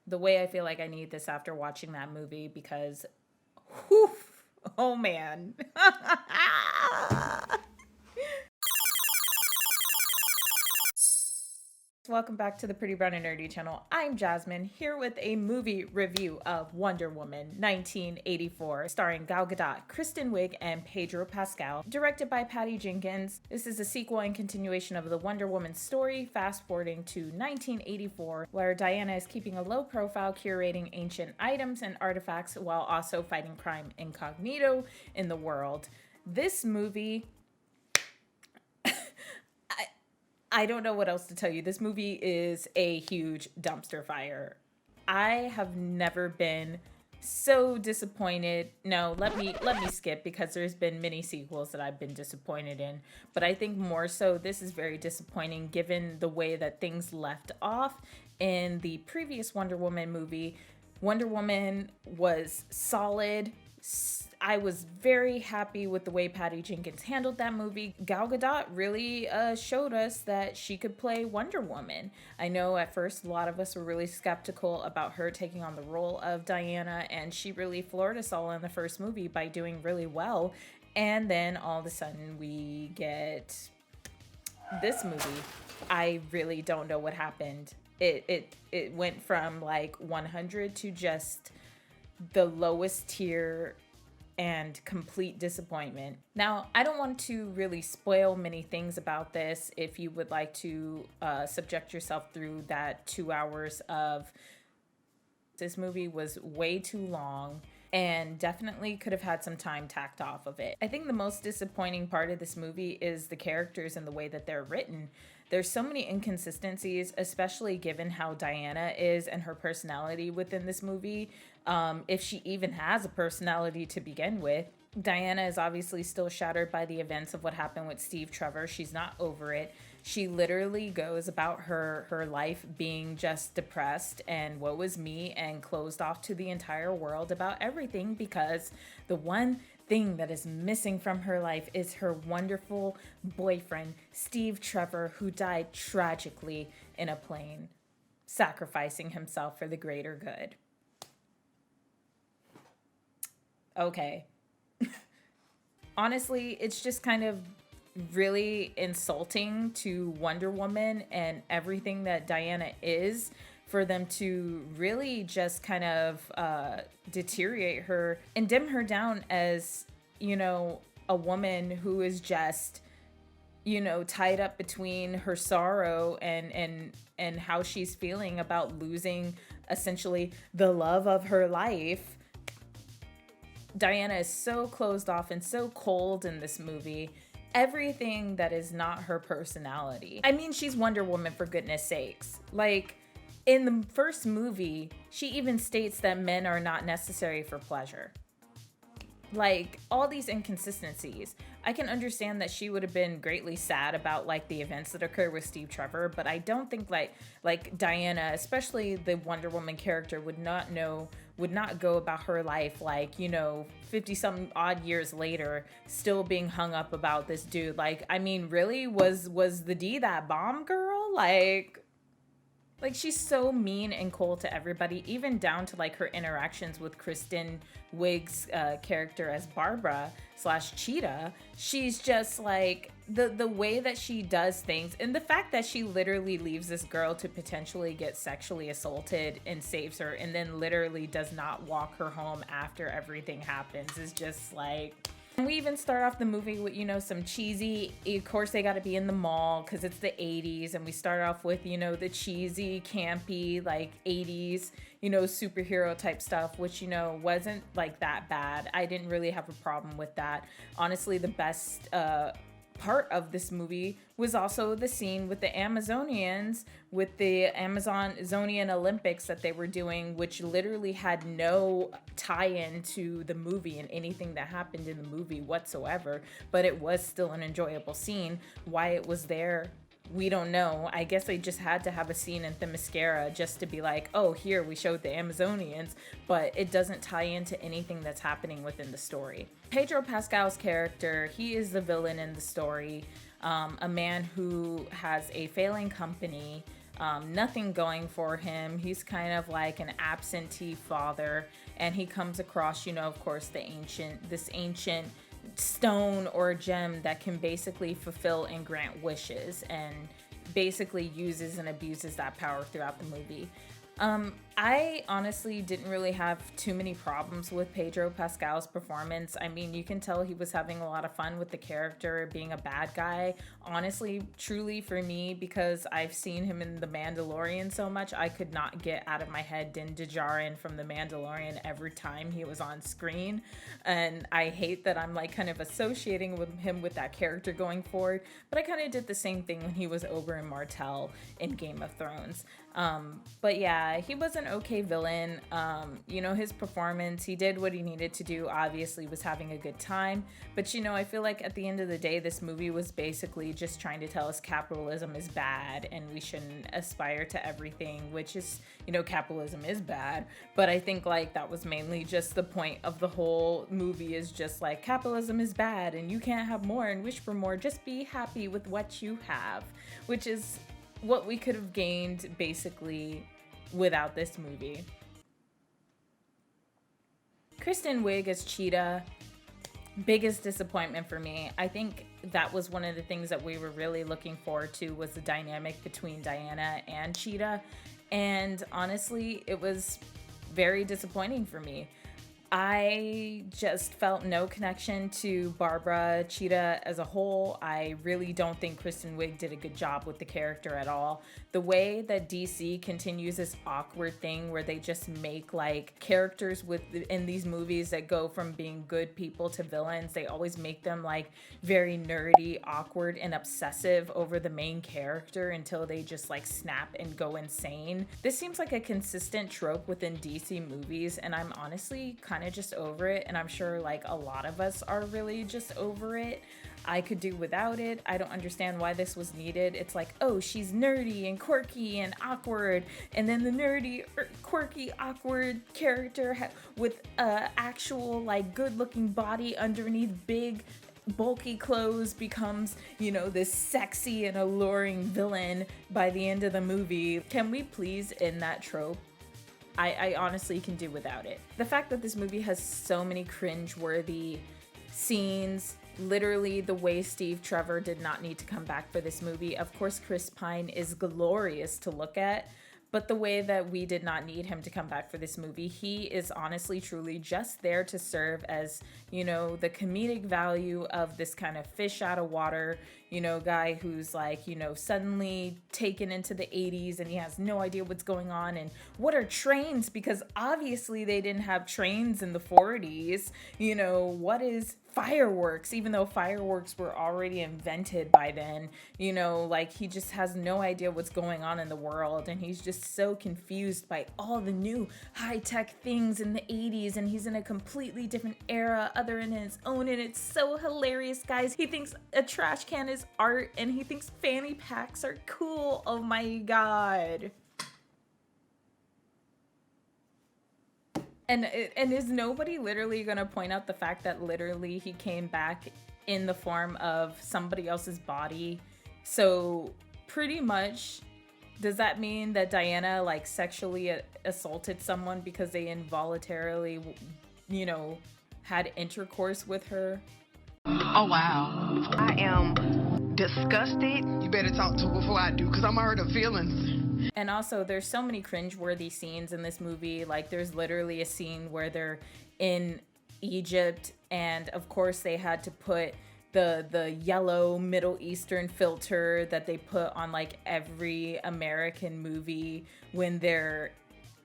the way I feel like I need this after watching that movie because, whew, oh man. Welcome back to the Pretty Brown and Nerdy channel. I'm Jasmine, here with a movie review of Wonder Woman 1984, starring Gal Gadot, Kristen Wiig, and Pedro Pascal, directed by Patty Jenkins. This is a sequel and continuation of the Wonder Woman story, fast-forwarding to 1984, where Diana is keeping a low profile, curating ancient items and artifacts while also fighting crime incognito in the world. This movie, I don't know what else to tell you. This movie is a huge dumpster fire. I have never been so disappointed. No, let me skip, because there's been many sequels that I've been disappointed in, but I think more so this is very disappointing given the way that things left off in the previous Wonder Woman movie. Wonder Woman was solid. I was very happy with the way Patty Jenkins handled that movie. Gal Gadot really showed us that she could play Wonder Woman. I know at first a lot of us were really skeptical about her taking on the role of Diana, and she really floored us all in the first movie by doing really well. And then all of a sudden we get this movie. I really don't know what happened. It went from like 100 to just the lowest tier and complete disappointment. Now, I don't want to really spoil many things about this. If you would like to subject yourself through that 2 hours of this movie, was way too long and definitely could have had some time tacked off of it. I think the most disappointing part of this movie is the characters and the way that they're written. There's so many inconsistencies, especially given how Diana is and her personality within this movie. If she even has a personality to begin with. Diana is obviously still shattered by the events of what happened with Steve Trevor. She's not over it. She literally goes about her life being just depressed and woe is me, and closed off to the entire world about everything, because the one thing that is missing from her life is her wonderful boyfriend, Steve Trevor, who died tragically in a plane, sacrificing himself for the greater good. Okay. Honestly, it's just kind of really insulting to Wonder Woman and everything that Diana is, for them to really just kind of deteriorate her and dim her down as, you know, a woman who is just, you know, tied up between her sorrow and how she's feeling about losing essentially the love of her life. Diana is so closed off and so cold in this movie. Everything that is not her personality. I mean, she's Wonder Woman, for goodness sakes. Like, in the first movie, she even states that men are not necessary for pleasure. Like, all these inconsistencies. I can understand that she would have been greatly sad about like the events that occurred with Steve Trevor, but I don't think like Diana, especially the Wonder Woman character, would not go about her life like, you know, 50 some odd years later still being hung up about this dude. Like, I mean, really, was the D that bomb girl? Like, she's so mean and cold to everybody, even down to like her interactions with Kristen Wiig's character as Barbara / Cheetah. She's just like, the way that she does things, and the fact that she literally leaves this girl to potentially get sexually assaulted and saves her, and then literally does not walk her home after everything happens, is just like... And we even start off the movie with, you know, some cheesy, of course they got to be in the mall because it's the 80s, and we start off with, you know, the cheesy, campy, like 80s, you know, superhero type stuff, which, you know, wasn't like that bad. I didn't really have a problem with that. Honestly, the best part of this movie was also the scene with the Amazonians, with the Amazonian Olympics that they were doing, which literally had no tie-in to the movie and anything that happened in the movie whatsoever, but it was still an enjoyable scene. Why it was there, we don't know. I guess they just had to have a scene in Themyscira just to be like, oh, here we showed the Amazonians, but it doesn't tie into anything that's happening within the story. Pedro Pascal's character, he is the villain in the story, a man who has a failing company, nothing going for him. He's kind of like an absentee father, and he comes across, of course, this ancient stone or gem that can basically fulfill and grant wishes, and basically uses and abuses that power throughout the movie. I honestly didn't really have too many problems with Pedro Pascal's performance. I mean, you can tell he was having a lot of fun with the character being a bad guy. Honestly, truly for me, because I've seen him in The Mandalorian so much, I could not get out of my head Din Djarin from The Mandalorian every time he was on screen. And I hate that I'm like kind of associating with him with that character going forward, but I kind of did the same thing when he was Oberyn Martell in Game of Thrones. But yeah, he was an okay villain. His performance, he did what he needed to do, obviously was having a good time. But I feel like at the end of the day, this movie was basically just trying to tell us capitalism is bad and we shouldn't aspire to everything, which is, capitalism is bad. But I think like that was mainly just the point of the whole movie, is just like capitalism is bad and you can't have more and wish for more. Just be happy with what you have, which is what we could have gained basically without this movie. Kristen Wiig as Cheetah, biggest disappointment for me. I think that was one of the things that we were really looking forward to, was the dynamic between Diana and Cheetah. And honestly, it was very disappointing for me. I just felt no connection to Barbara Cheetah as a whole. I really don't think Kristen Wiig did a good job with the character at all. The way that DC continues this awkward thing where they just make like characters in these movies that go from being good people to villains, they always make them like very nerdy, awkward, and obsessive over the main character until they just like snap and go insane. This seems like a consistent trope within DC movies, and I'm honestly kind of just over it, and I'm sure like a lot of us are really just over it. I could do without it. I don't understand why this was needed. It's like, oh, she's nerdy and quirky and awkward, and then the nerdy, quirky, awkward character with actual like good-looking body underneath big bulky clothes becomes, this sexy and alluring villain by the end of the movie. Can we please end that trope? I honestly can do without it. The fact that this movie has so many cringe-worthy scenes, literally the way Steve Trevor did not need to come back for this movie. Of course, Chris Pine is glorious to look at, but the way that we did not need him to come back for this movie, he is honestly, truly just there to serve as, the comedic value of this kind of fish out of water, guy who's like, suddenly taken into the 80s and he has no idea what's going on. And what are trains? Because obviously they didn't have trains in the 40s. What is fireworks, even though fireworks were already invented by then? Like he just has no idea what's going on in the world, and he's just so confused by all the new high-tech things in the 80s, and he's in a completely different era other than his own, and it's so hilarious, guys. He thinks a trash can is art, and he thinks fanny packs are cool. Oh my god. And is nobody literally going to point out the fact that literally he came back in the form of somebody else's body? So pretty much, does that mean that Diana like sexually assaulted someone because they involuntarily, had intercourse with her? Oh, wow. I am disgusted. You better talk to her before I do, because I'm hurt her feelings. And also, there's so many cringe-worthy scenes in this movie. Like, there's literally a scene where they're in Egypt, and of course they had to put the yellow Middle Eastern filter that they put on like every American movie when they're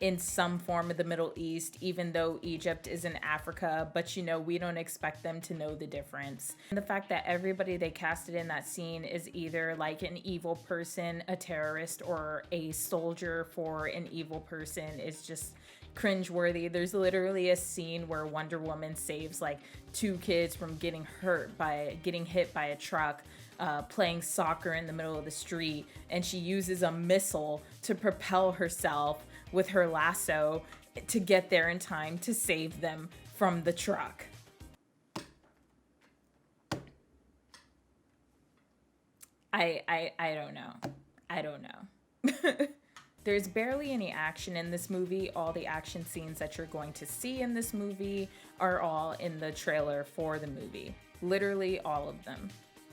in some form of the Middle East, even though Egypt is in Africa, but we don't expect them to know the difference. And the fact that everybody they casted in that scene is either like an evil person, a terrorist, or a soldier for an evil person is just cringeworthy. There's literally a scene where Wonder Woman saves like 2 kids from getting hit by a truck playing soccer in the middle of the street, and she uses a missile to propel herself with her lasso to get there in time to save them from the truck. I don't know. There's barely any action in this movie. All the action scenes that you're going to see in this movie are all in the trailer for the movie. Literally all of them.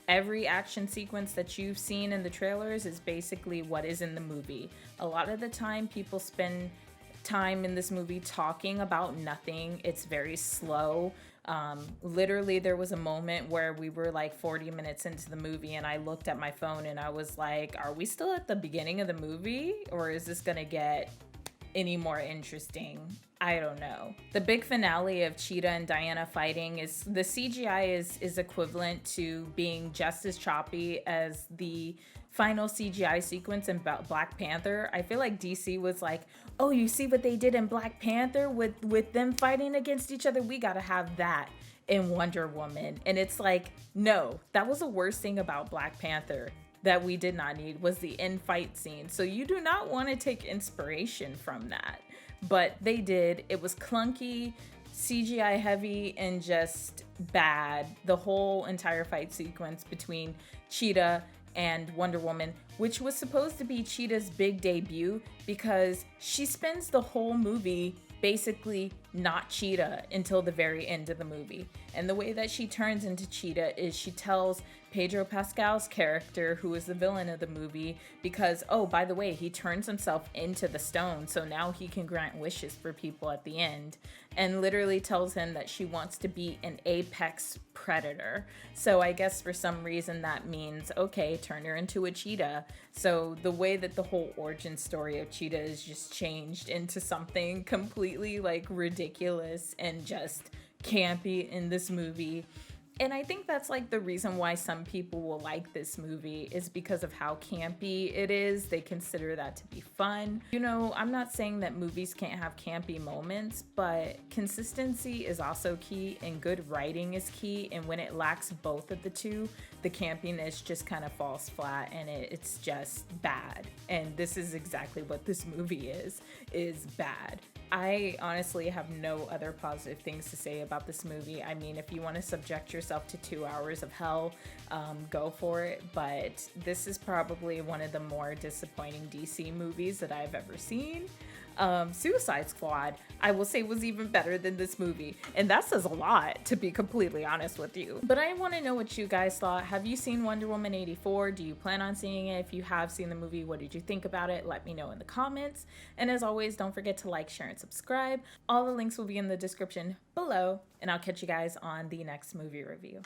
Every action sequence that you've seen in the trailers is basically what is in the movie. A lot of the time, people spend time in this movie talking about nothing. It's very slow. Literally, there was a moment where we were like 40 minutes into the movie and I looked at my phone and I was like, are we still at the beginning of the movie? Or is this gonna get any more interesting? I don't know. The big finale of Cheetah and Diana fighting is the CGI is equivalent to being just as choppy as the final CGI sequence in Black Panther. I feel like DC was like, oh, you see what they did in Black Panther with them fighting against each other? We gotta have that in Wonder Woman. And it's like, no, that was the worst thing about Black Panther that we did not need was the end fight scene. So you do not want to take inspiration from that. But they did. It was clunky, CGI heavy, and just bad. The whole entire fight sequence between Cheetah and Wonder Woman, which was supposed to be Cheetah's big debut because she spends the whole movie basically not Cheetah until the very end of the movie. And the way that she turns into Cheetah is she tells Pedro Pascal's character, who is the villain of the movie, because, oh, by the way, he turns himself into the stone, so now he can grant wishes for people at the end, and literally tells him that she wants to be an apex predator. So I guess for some reason that means, okay, turn her into a cheetah. So the way that the whole origin story of Cheetah is just changed into something completely like ridiculous and just campy in this movie. And I think that's like the reason why some people will like this movie is because of how campy it is. They consider that to be fun. You know, I'm not saying that movies can't have campy moments, but consistency is also key and good writing is key. And when it lacks both of the two, the campiness just kind of falls flat and it's just bad. And this is exactly what this movie is bad. I honestly have no other positive things to say about this movie. I mean, if you want to subject yourself to 2 hours of hell, go for it. But this is probably one of the more disappointing DC movies that I've ever seen. Suicide Squad, I will say, was even better than this movie. And that says a lot, to be completely honest with you. But I want to know what you guys thought. Have you seen Wonder Woman 84? Do you plan on seeing it? If you have seen the movie, what did you think about it? Let me know in the comments. And as always, don't forget to like, share, and subscribe. All the links will be in the description below. And I'll catch you guys on the next movie review.